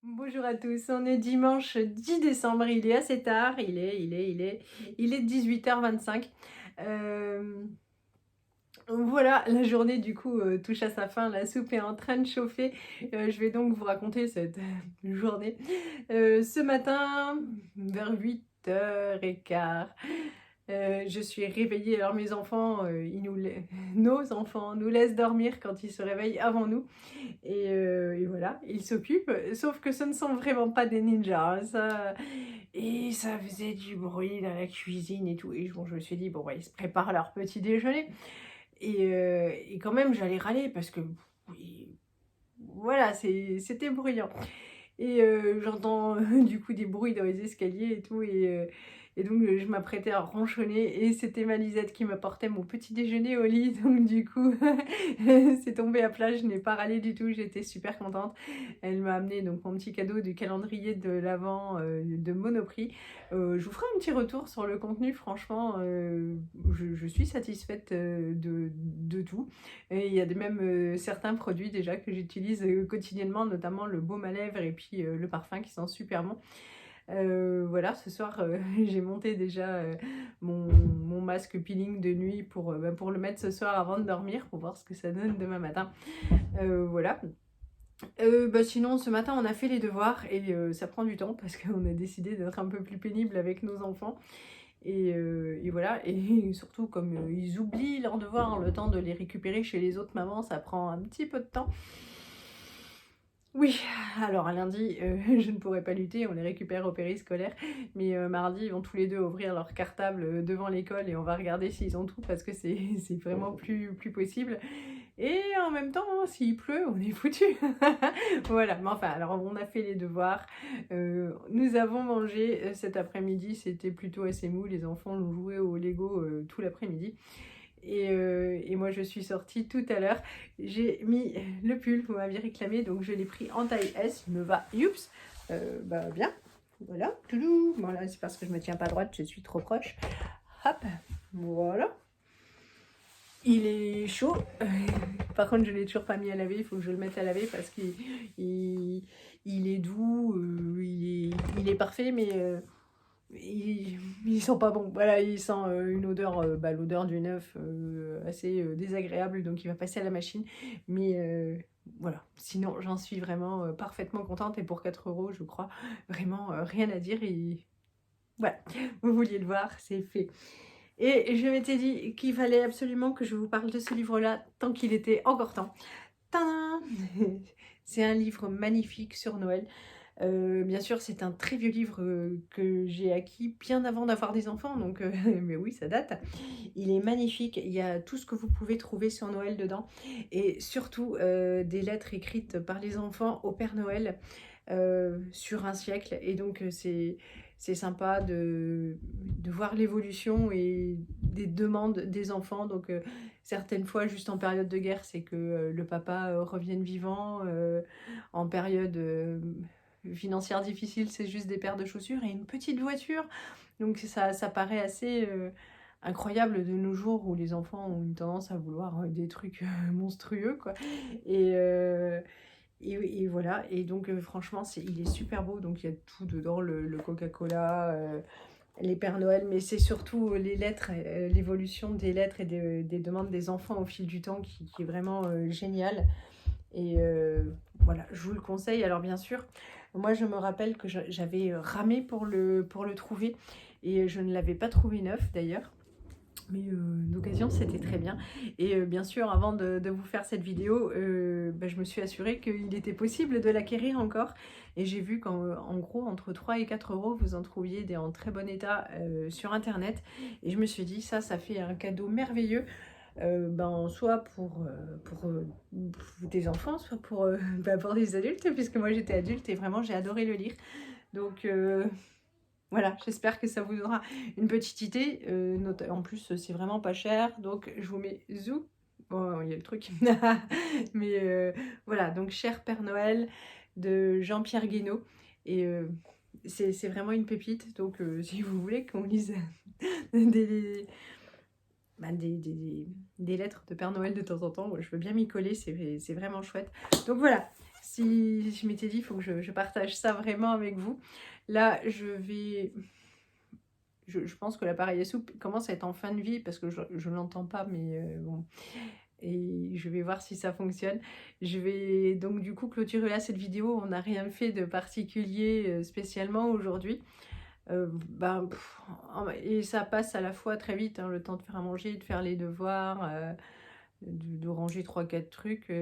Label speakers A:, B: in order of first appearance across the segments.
A: Bonjour à tous, on est dimanche 10 décembre, il est assez tard, il est 18h25. Voilà, la journée du coup touche à sa fin, la soupe est en train de chauffer. Je vais donc vous raconter cette journée. Ce matin, vers 8h15, je suis réveillée. Alors mes enfants, nos enfants nous laissent dormir quand ils se réveillent avant nous. Et voilà, ils s'occupent, sauf que ce ne sont vraiment pas des ninjas, hein, et ça faisait du bruit dans la cuisine et tout, et bon, je me suis dit: «Bon, bah, ils se préparent leur petit déjeuner», et quand même j'allais râler parce que oui, voilà, c'était bruyant. Et j'entends du coup des bruits dans les escaliers et tout, et donc je m'apprêtais à ronchonner et c'était ma Lisette qui m'apportait mon petit déjeuner au lit, donc du coup c'est tombé à plat, je n'ai pas râlé du tout, j'étais super contente. Elle m'a amené donc mon petit cadeau du calendrier de l'avent, de Monoprix. Je vous ferai un petit retour sur le contenu, franchement, je suis satisfaite, de tout. Et il y a même certains produits déjà que j'utilise quotidiennement, notamment le baume à lèvres et puis le parfum qui sent super bon. Voilà, ce soir, j'ai monté déjà mon masque peeling de nuit pour le mettre ce soir avant de dormir, pour voir ce que ça donne demain matin. Voilà. Sinon, ce matin, on a fait les devoirs et ça prend du temps parce qu'on a décidé d'être un peu plus pénible avec nos enfants. Et voilà, et surtout comme ils oublient leurs devoirs, le temps de les récupérer chez les autres mamans, ça prend un petit peu de temps. Oui, alors lundi, je ne pourrais pas lutter, on les récupère au périscolaire, mais mardi, ils vont tous les 2 ouvrir leur cartable, devant l'école, et on va regarder s'ils ont tout parce que c'est c'est vraiment plus possible, et en même temps, s'il pleut, on est foutus. Voilà, mais enfin, alors on a fait les devoirs, nous avons mangé, cet après-midi, c'était plutôt assez mou, les enfants ont joué au Lego, tout l'après-midi. Et moi je suis sortie tout à l'heure, j'ai mis le pull, vous m'aviez réclamé, donc je l'ai pris en taille S, il me va, youps, bah bien, voilà, toulou, voilà, c'est parce que je me tiens pas droite, je suis trop proche, hop, voilà, il est chaud, par contre je l'ai toujours pas mis à laver, il faut que je le mette à laver parce qu'il il est doux, il est parfait, mais il sent pas bon. Voilà, il sent une odeur, l'odeur du neuf, assez désagréable, donc il va passer à la machine. Mais voilà, sinon j'en suis vraiment parfaitement contente, et pour 4 euros, je crois, vraiment rien à dire. Et voilà, vous vouliez le voir, c'est fait. Et je m'étais dit qu'il fallait absolument que je vous parle de ce livre-là tant qu'il était encore temps. Tadam! C'est un livre magnifique sur Noël. Bien sûr, c'est un très vieux livre, que j'ai acquis bien avant d'avoir des enfants, donc mais oui, ça date. Il est magnifique, il y a tout ce que vous pouvez trouver sur Noël dedans, et surtout, des lettres écrites par les enfants au Père Noël, sur un siècle, et donc c'est sympa de voir l'évolution et des demandes des enfants, donc certaines fois, juste en période de guerre, c'est que, le papa, revienne vivant, en période, financière difficile, c'est juste des paires de chaussures et une petite voiture. Donc ça paraît assez incroyable de nos jours, où les enfants ont une tendance à vouloir des trucs monstrueux, quoi. Et, euh, et voilà. Et donc franchement, il est super beau. Donc il y a tout dedans, le Coca-Cola, les Pères Noël, mais c'est surtout les lettres, l'évolution des lettres et des demandes des enfants au fil du temps qui est vraiment génial. Et voilà, je vous le conseille. Alors bien sûr, moi je me rappelle que j'avais ramé pour le trouver, et je ne l'avais pas trouvé neuf d'ailleurs. Mais d'occasion, c'était très bien. Et bien sûr, avant de vous faire cette vidéo, je me suis assurée qu'il était possible de l'acquérir encore. Et j'ai vu qu'en gros, entre 3 et 4 euros, vous en trouviez des en très bon état sur Internet. Et je me suis dit, ça fait un cadeau merveilleux, soit pour des enfants, soit pour, pour des adultes, puisque moi j'étais adulte et vraiment j'ai adoré le lire. Donc voilà, j'espère que ça vous donnera une petite idée. En plus, c'est vraiment pas cher, donc je vous mets zou. Bon, il y a le truc. Mais voilà, donc Cher Père Noël de Jean-Pierre Guénaud. Et c'est vraiment une pépite. Donc si vous voulez qu'on lise des, des lettres de Père Noël de temps en temps. Je veux bien m'y coller, c'est vraiment chouette. Donc voilà, si je m'étais dit, il faut que je partage ça vraiment avec vous. Là, je pense que l'appareil à soupe commence à être en fin de vie parce que je ne l'entends pas, mais bon. Et je vais voir si ça fonctionne. Je vais donc du coup clôturer là cette vidéo. On n'a rien fait de particulier spécialement aujourd'hui. Et ça passe à la fois très vite, hein, le temps de faire à manger, de faire les devoirs, de ranger 3-4 trucs.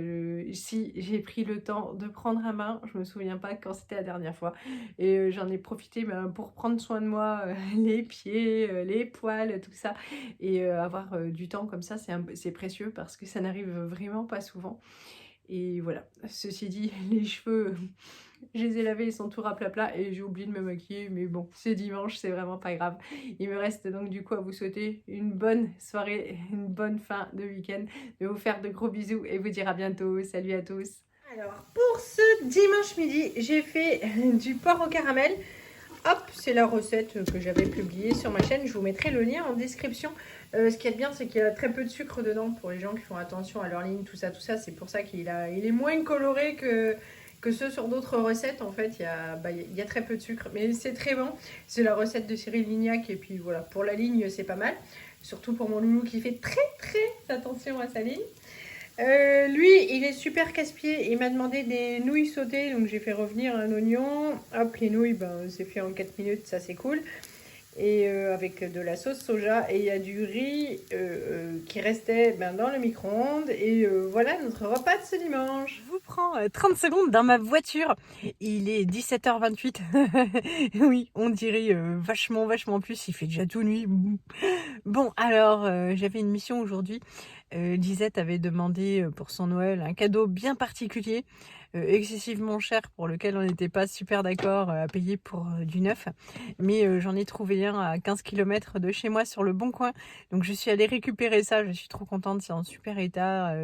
A: Si j'ai pris le temps de prendre un bain, je me souviens pas quand c'était la dernière fois. Et j'en ai profité pour prendre soin de moi, les pieds, les poils, tout ça. Et avoir du temps comme ça, c'est précieux parce que ça n'arrive vraiment pas souvent. Et voilà, ceci dit, les cheveux, je les ai lavés, ils sont tout raplapla et j'ai oublié de me maquiller, mais bon, c'est dimanche, c'est vraiment pas grave. Il me reste donc du coup à vous souhaiter une bonne soirée, une bonne fin de week-end, de vous faire de gros bisous et vous dire à bientôt. Salut à tous. Alors, pour ce dimanche midi, j'ai fait du porc au caramel. Hop, c'est la recette que j'avais publiée sur ma chaîne. Je vous mettrai le lien en description. Ce qui est bien, c'est qu'il y a très peu de sucre dedans pour les gens qui font attention à leur ligne, tout ça, tout ça. C'est pour ça il est moins coloré que ceux sur d'autres recettes. En fait, il y a très peu de sucre, mais c'est très bon. C'est la recette de Cyril Lignac et puis voilà, pour la ligne, c'est pas mal. Surtout pour mon loulou qui fait très attention à sa ligne. Lui, il est super casse-pied. Il m'a demandé des nouilles sautées, donc j'ai fait revenir un oignon. Hop, les nouilles, c'est fait en 4 minutes, ça c'est cool. Et avec de la sauce soja. Et il y a du riz qui restait dans le micro-ondes. Et voilà notre repas de ce dimanche. Je vous prends 30 secondes dans ma voiture. Il est 17h28. Oui, on dirait vachement plus. Il fait déjà tout nuit. Bon, alors, j'avais une mission aujourd'hui. Lisette avait demandé pour son Noël un cadeau bien particulier, excessivement cher, pour lequel on n'était pas super d'accord à payer pour du neuf. Mais j'en ai trouvé un à 15 km de chez moi sur le Bon Coin. Donc je suis allée récupérer ça. Je suis trop contente. C'est en super état,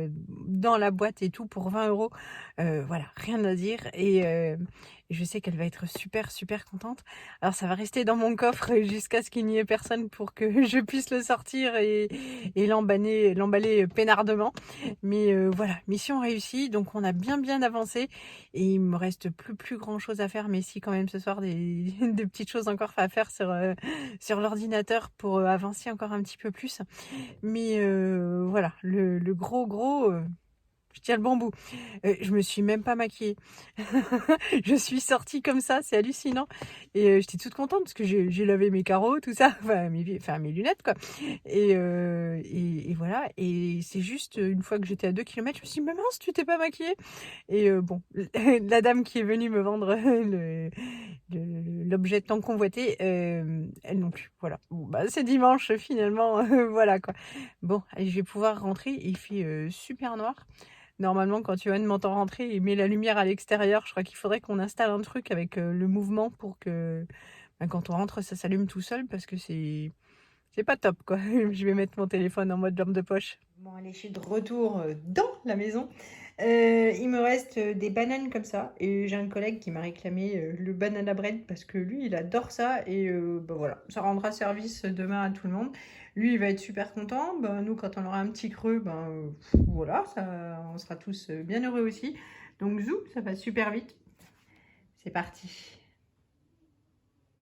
A: dans la boîte et tout, pour 20 €. Voilà, rien à dire. Et je sais qu'elle va être super contente. Alors ça va rester dans mon coffre jusqu'à ce qu'il n'y ait personne pour que je puisse le sortir et l'emballer peinardement. Mais voilà, mission réussie. Donc on a bien avancé et il me reste plus grand chose à faire, mais si quand même ce soir des petites choses encore à faire sur l'ordinateur pour avancer encore un petit peu plus. Mais voilà, le gros, je tiens le bambou. Je me suis même pas maquillée. Je suis sortie comme ça, c'est hallucinant. Et j'étais toute contente parce que j'ai lavé mes carreaux, tout ça, enfin mes lunettes quoi. Et voilà. Et c'est juste une fois que j'étais à 2 km, je me suis dit, mais mince, tu t'es pas maquillée. Et bon, la dame qui est venue me vendre l'objet tant convoité, elle non plus. Voilà. Bon, c'est dimanche finalement, voilà quoi. Bon, allez, je vais pouvoir rentrer. Il fait super noir. Normalement, quand Yoann m'entend rentrer, il met la lumière à l'extérieur. Je crois qu'il faudrait qu'on installe un truc avec le mouvement pour que quand on rentre, ça s'allume tout seul parce que c'est pas top quoi. Je vais mettre mon téléphone en mode lampe de poche. Bon, allez, je suis de retour dans la maison. Il me reste des bananes comme ça et j'ai un collègue qui m'a réclamé le banana bread parce que lui, il adore ça et voilà, ça rendra service demain à tout le monde. Lui, il va être super content. Nous, quand on aura un petit creux, voilà, on sera tous bien heureux aussi. Donc, zou, ça va super vite. C'est parti.